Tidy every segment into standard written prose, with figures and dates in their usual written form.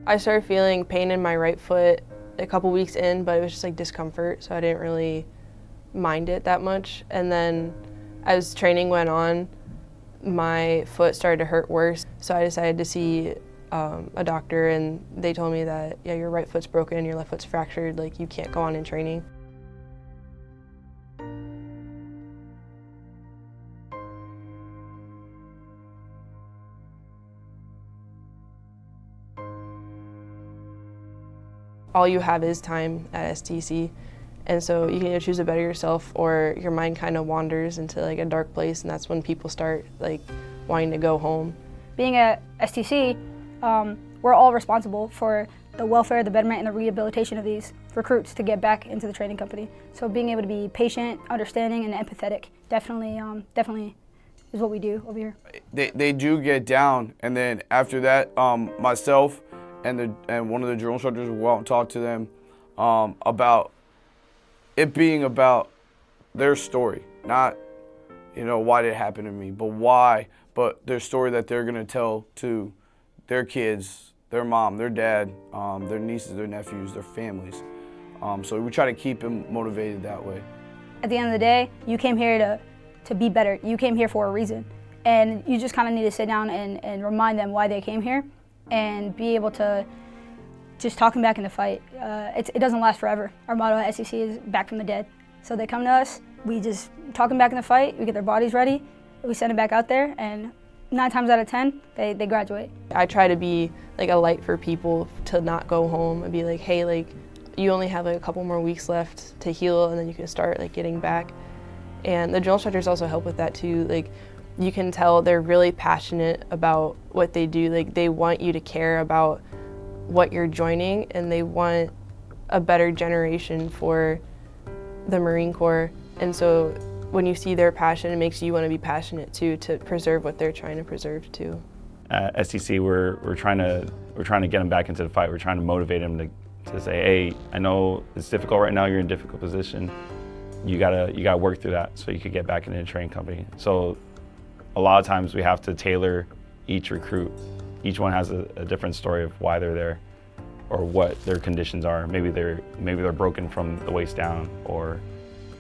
I started feeling pain in my right foot a couple weeks in, but it was just like discomfort, so I didn't really mind it that much. And then as training went on, my foot started to hurt worse, so I decided to see a doctor, and they told me that, yeah, your right foot's broken, your left foot's fractured, like you can't go on in training. All you have is time at STC, and so you can either choose to better yourself or your mind kind of wanders into like a dark place, and that's when people start like wanting to go home. Being at STC, we're all responsible for the welfare, the betterment, and the rehabilitation of these recruits to get back into the training company. So being able to be patient, understanding, and empathetic definitely is what we do over here. They do get down, and then after that, myself and one of the drill instructors will go out and talk to them about it being about their story, not, you know, why did it happen to me, but their story that they're gonna tell to their kids, their mom, their dad, their nieces, their nephews, their families. So we try to keep them motivated that way. At the end of the day, you came here to be better. You came here for a reason. And you just kind of need to sit down and remind them why they came here and be able to just talk them back in the fight. It doesn't last forever. Our motto at SEC is back from the dead. So they come to us, we just talk them back in the fight, we get their bodies ready, we send them back out there, and 9 times out of 10, they graduate. I try to be like a light for people to not go home and be like, hey, like you only have like a couple more weeks left to heal, and then you can start like getting back. And the drill instructors also help with that too. Like you can tell they're really passionate about what they do. Like they want you to care about what you're joining, and they want a better generation for the Marine Corps. And so when you see their passion, it makes you want to be passionate too, to preserve what they're trying to preserve too. At STC, we're trying to get them back into the fight. We're trying to motivate them to say, hey, I know it's difficult right now. You're in a difficult position. You gotta work through that so you could get back into the training company. So a lot of times we have to tailor each recruit. Each one has a different story of why they're there or what their conditions are. Maybe they're broken from the waist down, or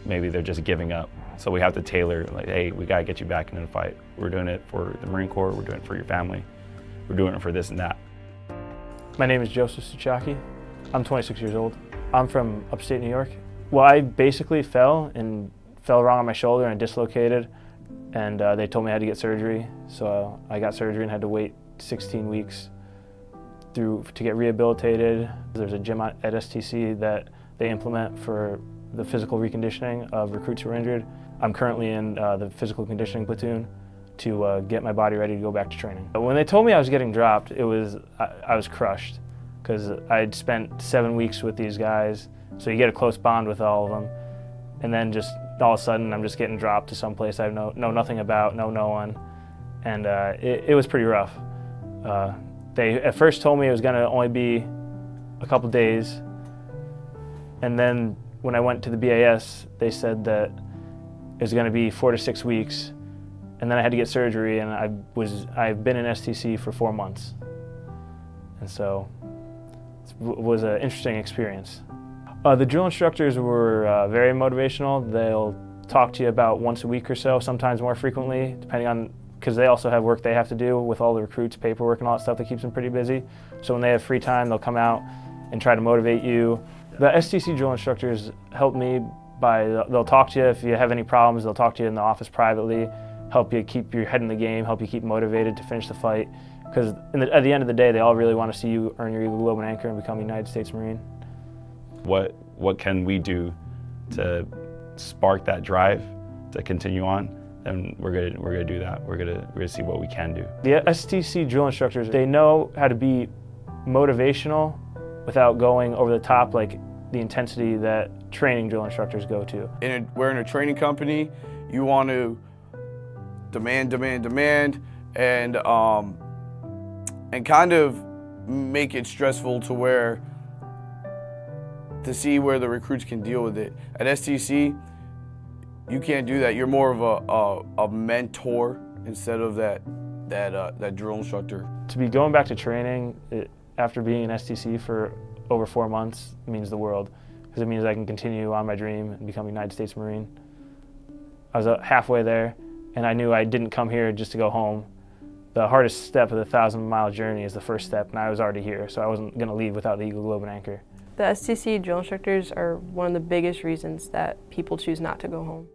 maybe they're just giving up. So we have to tailor, like, hey, we gotta get you back into the fight. We're doing it for the Marine Corps, we're doing it for your family, we're doing it for this and that. My name is Joseph Suchaki. I'm 26 years old. I'm from upstate New York. Well, I basically fell wrong on my shoulder and dislocated, and they told me I had to get surgery. So I got surgery and had to wait 16 weeks to get rehabilitated. There's a gym at STC that they implement for the physical reconditioning of recruits who are injured. I'm currently in the physical conditioning platoon to get my body ready to go back to training. When they told me I was getting dropped, I was crushed, because I'd spent 7 weeks with these guys, so you get a close bond with all of them, and then just all of a sudden I'm just getting dropped to some place I know nothing about, know no one, and it was pretty rough. They at first told me it was going to only be a couple days, and then when I went to the BAS, they said that it was going to be 4 to 6 weeks, and then I had to get surgery, and I've been in STC for 4 months, and so it was an interesting experience. The drill instructors were very motivational. They'll talk to you about once a week or so, sometimes more frequently, depending on, because they also have work they have to do with all the recruits, paperwork and all that stuff that keeps them pretty busy. So when they have free time, they'll come out and try to motivate you. The STC drill instructors help me they'll talk to you if you have any problems. They'll talk to you in the office privately, help you keep your head in the game, help you keep motivated to finish the fight. Because at the end of the day, they all really want to see you earn your Eagle, Globe, and Anchor and become a United States Marine. What can we do to spark that drive to continue on? And we're gonna do that. We're gonna see what we can do. The STC drill instructors, they know how to be motivational without going over the top, like the intensity that training drill instructors go to. We're in a training company. You want to demand, and kind of make it stressful to see where the recruits can deal with it. At STC, you can't do that. You're more of a mentor instead of that drill instructor. To be going back to training, after being in STC for over 4 months means the world, because it means I can continue on my dream and become a United States Marine. I was halfway there, and I knew I didn't come here just to go home. The hardest step of the 1,000-mile journey is the first step, and I was already here, so I wasn't going to leave without the Eagle Globe and Anchor. The STC drill instructors are one of the biggest reasons that people choose not to go home.